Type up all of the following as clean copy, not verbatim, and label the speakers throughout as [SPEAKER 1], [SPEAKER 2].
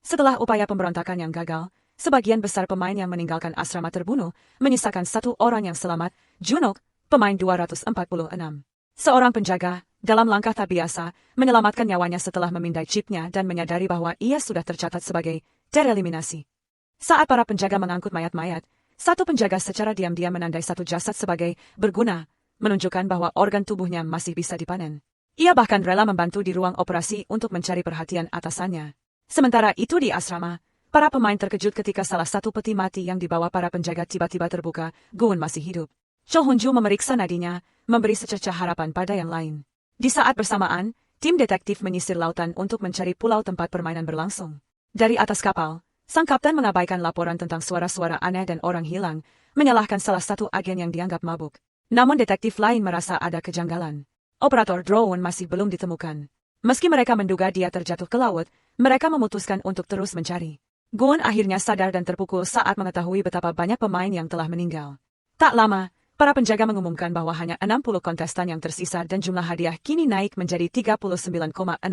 [SPEAKER 1] Setelah upaya pemberontakan yang gagal, sebagian besar pemain yang meninggalkan asrama terbunuh, menyisakan satu orang yang selamat, Junok, pemain 246. Seorang penjaga, dalam langkah tak biasa, menyelamatkan nyawanya setelah memindai chipnya dan menyadari bahwa ia sudah tercatat sebagai tereliminasi. Saat para penjaga mengangkut mayat-mayat, satu penjaga secara diam-diam menandai satu jasad sebagai berguna, menunjukkan bahwa organ tubuhnya masih bisa dipanen. Ia bahkan rela membantu di ruang operasi untuk mencari perhatian atasannya. Sementara itu di asrama, para pemain terkejut ketika salah satu peti mati yang dibawa para penjaga tiba-tiba terbuka, Gun masih hidup. Cho Hunju memeriksa nadinya, memberi secercah harapan pada yang lain. Di saat bersamaan, tim detektif menyisir lautan untuk mencari pulau tempat permainan berlangsung. Dari atas kapal, sang kapten mengabaikan laporan tentang suara-suara aneh dan orang hilang, menyalahkan salah satu agen yang dianggap mabuk. Namun detektif lain merasa ada kejanggalan. Operator drone masih belum ditemukan. Meski mereka menduga dia terjatuh ke laut, mereka memutuskan untuk terus mencari. Gun akhirnya sadar dan terpukul saat mengetahui betapa banyak pemain yang telah meninggal. Tak lama, para penjaga mengumumkan bahwa hanya 60 kontestan yang tersisa dan jumlah hadiah kini naik menjadi 39,6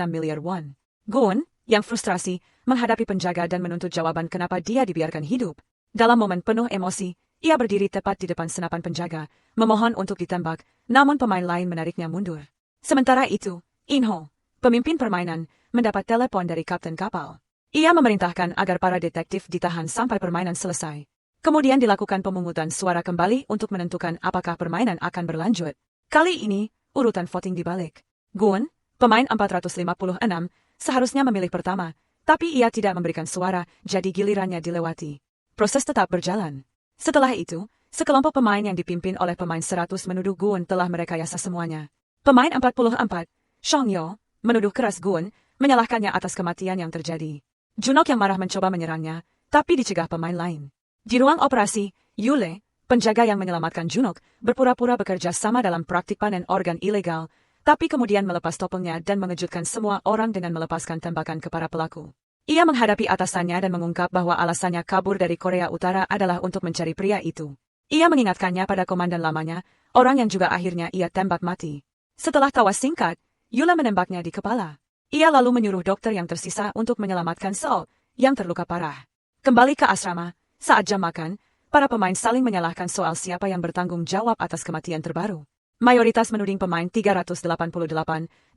[SPEAKER 1] miliar won. Gun, yang frustrasi, menghadapi penjaga dan menuntut jawaban kenapa dia dibiarkan hidup. Dalam momen penuh emosi, ia berdiri tepat di depan senapan penjaga, memohon untuk ditembak, namun pemain lain menariknya mundur. Sementara itu, Inho, pemimpin permainan, mendapat telepon dari kapten kapal. Ia memerintahkan agar para detektif ditahan sampai permainan selesai. Kemudian dilakukan pemungutan suara kembali untuk menentukan apakah permainan akan berlanjut. Kali ini, urutan voting dibalik. Gun, pemain 456, seharusnya memilih pertama, tapi ia tidak memberikan suara, jadi gilirannya dilewati. Proses tetap berjalan. Setelah itu, sekelompok pemain yang dipimpin oleh pemain 100 menuduh Gun telah merekayasa semuanya. Pemain 44, Shong Yo, menuduh keras Gun, menyalahkannya atas kematian yang terjadi. Junok yang marah mencoba menyerangnya, tapi dicegah pemain lain. Di ruang operasi, Yule, penjaga yang menyelamatkan Junok, berpura-pura bekerja sama dalam praktik panen organ ilegal, tapi kemudian melepas topengnya dan mengejutkan semua orang dengan melepaskan tembakan ke para pelaku. Ia menghadapi atasannya dan mengungkap bahwa alasannya kabur dari Korea Utara adalah untuk mencari pria itu. Ia mengingatkannya pada komandan lamanya, orang yang juga akhirnya ia tembak mati. Setelah tawas singkat, Yula menembaknya di kepala. Ia lalu menyuruh dokter yang tersisa untuk menyelamatkan Seo, yang terluka parah. Kembali ke asrama, saat jam makan, para pemain saling menyalahkan soal siapa yang bertanggung jawab atas kematian terbaru. Mayoritas menuding pemain 388,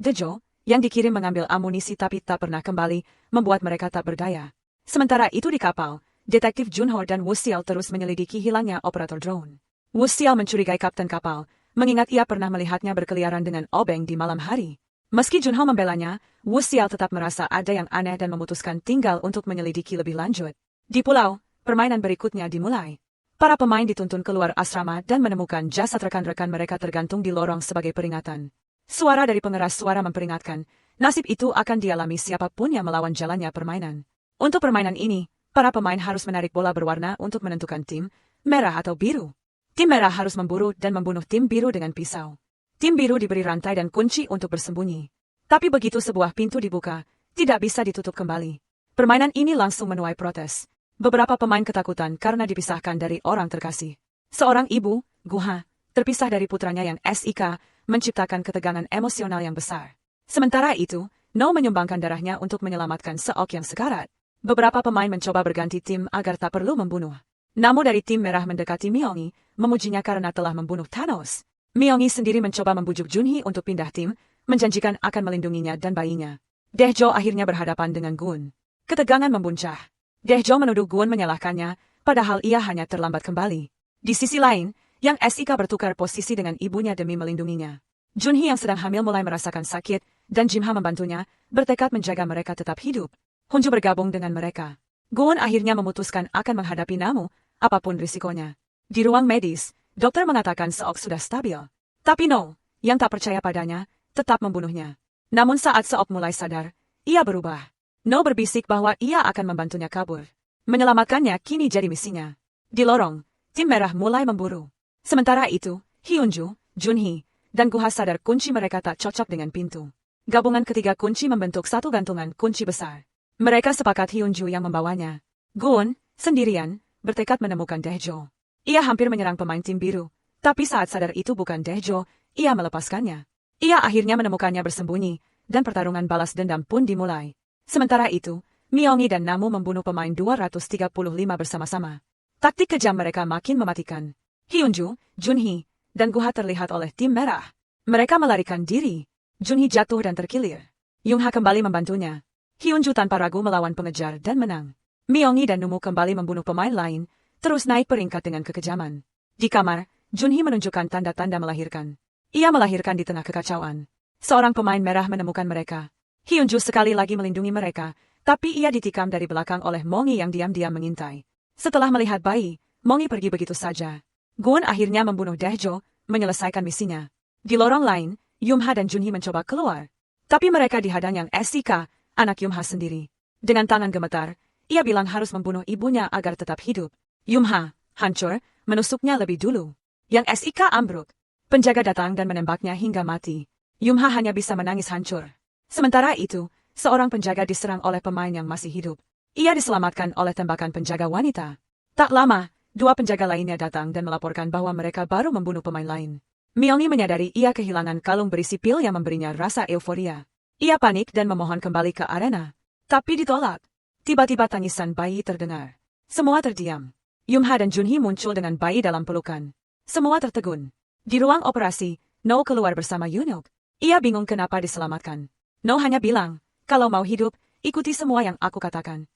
[SPEAKER 1] Dejo, yang dikirim mengambil amunisi tapi tak pernah kembali, membuat mereka tak berdaya. Sementara itu di kapal, detektif Junho dan Woo Seol terus menyelidiki hilangnya operator drone. Woo Seol mencurigai kapten kapal, mengingat ia pernah melihatnya berkeliaran dengan obeng di malam hari. Meski Junho membelanya, Woo Seol tetap merasa ada yang aneh dan memutuskan tinggal untuk menyelidiki lebih lanjut. Di pulau, permainan berikutnya dimulai. Para pemain dituntun keluar asrama dan menemukan jasad rekan-rekan mereka tergantung di lorong sebagai peringatan. Suara dari pengeras suara memperingatkan, nasib itu akan dialami siapapun yang melawan jalannya permainan. Untuk permainan ini, para pemain harus menarik bola berwarna untuk menentukan tim, merah atau biru. Tim merah harus memburu dan membunuh tim biru dengan pisau. Tim biru diberi rantai dan kunci untuk bersembunyi. Tapi begitu sebuah pintu dibuka, tidak bisa ditutup kembali. Permainan ini langsung menuai protes. Beberapa pemain ketakutan karena dipisahkan dari orang terkasih. Seorang ibu, Guha, terpisah dari putranya yang SIK, menciptakan ketegangan emosional yang besar. Sementara itu, No menyumbangkan darahnya untuk menyelamatkan Seok yang sekarat. Beberapa pemain mencoba berganti tim agar tak perlu membunuh. Namun dari tim merah mendekati Myongi, memujinya karena telah membunuh Thanos. Myongi sendiri mencoba membujuk Junhee untuk pindah tim, menjanjikan akan melindunginya dan bayinya. Daejo akhirnya berhadapan dengan Gun. Ketegangan membuncah. Daejo menuduh Gun menyalahkannya, padahal ia hanya terlambat kembali. Di sisi lain, yang SIK bertukar posisi dengan ibunya demi melindunginya. Junhee yang sedang hamil mulai merasakan sakit, dan Jimha membantunya, bertekad menjaga mereka tetap hidup. Hunju bergabung dengan mereka. Gun akhirnya memutuskan akan menghadapi Namu, apapun risikonya. Di ruang medis, dokter mengatakan Seok sudah stabil. Tapi No, yang tak percaya padanya, tetap membunuhnya. Namun saat Seok mulai sadar, ia berubah. No berbisik bahwa ia akan membantunya kabur. Menyelamatkannya kini jadi misinya. Di lorong, tim merah mulai memburu. Sementara itu, Hyunju, Junhee, dan Guha sadar kunci mereka tak cocok dengan pintu. Gabungan ketiga kunci membentuk satu gantungan kunci besar. Mereka sepakat Hyunju yang membawanya. Gun, sendirian, bertekad menemukan Daejo. Ia hampir menyerang pemain tim biru, tapi saat sadar itu bukan Daejo, ia melepaskannya. Ia akhirnya menemukannya bersembunyi, dan pertarungan balas dendam pun dimulai. Sementara itu, Myongi dan Namu membunuh pemain 235 bersama-sama. Taktik kejam mereka makin mematikan. Hyunju, Junhee, dan Guha terlihat oleh tim merah. Mereka melarikan diri. Junhee jatuh dan terkilir. Yungha kembali membantunya. Hyunju tanpa ragu melawan pengejar dan menang. Myongi dan Numu kembali membunuh pemain lain, terus naik peringkat dengan kekejaman. Di kamar, Junhee menunjukkan tanda-tanda melahirkan. Ia melahirkan di tengah kekacauan. Seorang pemain merah menemukan mereka. Hyunju sekali lagi melindungi mereka, tapi ia ditikam dari belakang oleh Mongi yang diam-diam mengintai. Setelah melihat bayi, Mongi pergi begitu saja. Gun akhirnya membunuh Daejo, menyelesaikan misinya. Di lorong lain, Yumha dan Junhee mencoba keluar. Tapi mereka dihadang yang SIK, anak Yumha sendiri. Dengan tangan gemetar, ia bilang harus membunuh ibunya agar tetap hidup. Yumha, hancur, menusuknya lebih dulu. Yang SIK ambruk. Penjaga datang dan menembaknya hingga mati. Yumha hanya bisa menangis hancur. Sementara itu, seorang penjaga diserang oleh pemain yang masih hidup. Ia diselamatkan oleh tembakan penjaga wanita. Tak lama, dua penjaga lainnya datang dan melaporkan bahwa mereka baru membunuh pemain lain. Myongi menyadari ia kehilangan kalung berisi pil yang memberinya rasa euforia. Ia panik dan memohon kembali ke arena. Tapi ditolak. Tiba-tiba tangisan bayi terdengar. Semua terdiam. Yumha dan Junhee muncul dengan bayi dalam pelukan. Semua tertegun. Di ruang operasi, No keluar bersama Yunok. Ia bingung kenapa diselamatkan. No hanya bilang, kalau mau hidup, ikuti semua yang aku katakan.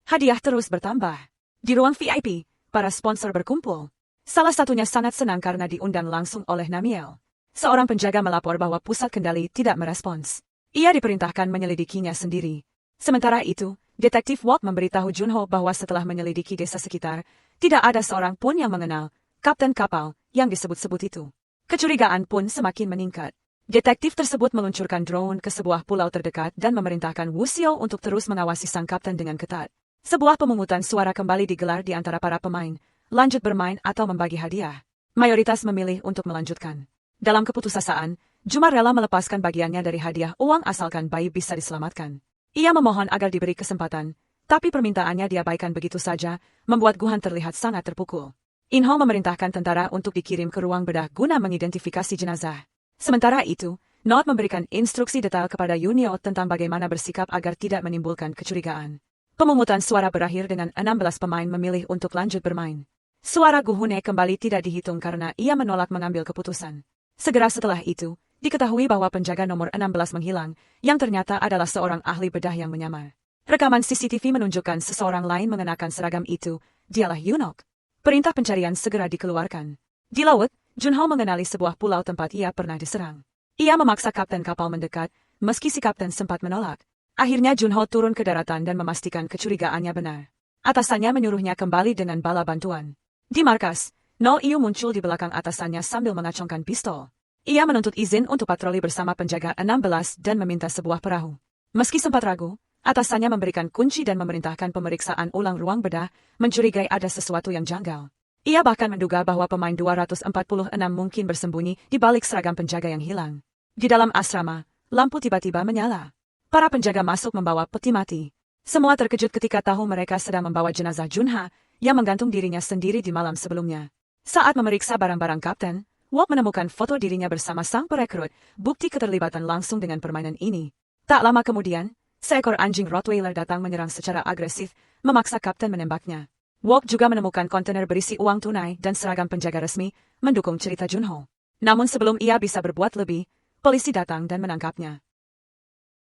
[SPEAKER 1] Hadiah terus bertambah. Di ruang VIP, para sponsor berkumpul. Salah satunya sangat senang karena diundang langsung oleh Namiel. Seorang penjaga melapor bahwa pusat kendali tidak merespons. Ia diperintahkan menyelidikinya sendiri. Sementara itu, Detektif Walk memberitahu Junho bahwa setelah menyelidiki desa sekitar, tidak ada seorang pun yang mengenal kapten kapal yang disebut-sebut itu. Kecurigaan pun semakin meningkat. Detektif tersebut meluncurkan drone ke sebuah pulau terdekat dan memerintahkan Wu Xiao untuk terus mengawasi sang kapten dengan ketat. Sebuah pemungutan suara kembali digelar di antara para pemain, lanjut bermain atau membagi hadiah. Mayoritas memilih untuk melanjutkan. Dalam keputusasaan, Juma rela melepaskan bagiannya dari hadiah uang asalkan bayi bisa diselamatkan. Ia memohon agar diberi kesempatan, tapi permintaannya diabaikan begitu saja, membuat Guhan terlihat sangat terpukul. Inho memerintahkan tentara untuk dikirim ke ruang bedah guna mengidentifikasi jenazah. Sementara itu, Not memberikan instruksi detail kepada Yunio tentang bagaimana bersikap agar tidak menimbulkan kecurigaan. Pemungutan suara berakhir dengan 16 pemain memilih untuk lanjut bermain. Suara Guhune kembali tidak dihitung karena ia menolak mengambil keputusan. Segera setelah itu, diketahui bahwa penjaga nomor 16 menghilang, yang ternyata adalah seorang ahli bedah yang menyamar. Rekaman CCTV menunjukkan seseorang lain mengenakan seragam itu, dialah Yunok. Perintah pencarian segera dikeluarkan. Di laut, Junho mengenali sebuah pulau tempat ia pernah diserang. Ia memaksa kapten kapal mendekat, meski si kapten sempat menolak. Akhirnya Junho turun ke daratan dan memastikan kecurigaannya benar. Atasannya menyuruhnya kembali dengan bala bantuan. Di markas, No Iu muncul di belakang atasannya sambil mengacungkan pistol. Ia menuntut izin untuk patroli bersama penjaga 16 dan meminta sebuah perahu. Meski sempat ragu, atasannya memberikan kunci dan memerintahkan pemeriksaan ulang ruang bedah, mencurigai ada sesuatu yang janggal. Ia bahkan menduga bahwa pemain 246 mungkin bersembunyi di balik seragam penjaga yang hilang. Di dalam asrama, lampu tiba-tiba menyala. Para penjaga masuk membawa peti mati. Semua terkejut ketika tahu mereka sedang membawa jenazah Junha, yang menggantung dirinya sendiri di malam sebelumnya. Saat memeriksa barang-barang kapten, Walk menemukan foto dirinya bersama sang perekrut, bukti keterlibatan langsung dengan permainan ini. Tak lama kemudian, seekor anjing Rottweiler datang menyerang secara agresif, memaksa kapten menembaknya. Walk juga menemukan kontainer berisi uang tunai dan seragam penjaga resmi, mendukung cerita Junho. Namun sebelum ia bisa berbuat lebih, polisi datang dan menangkapnya.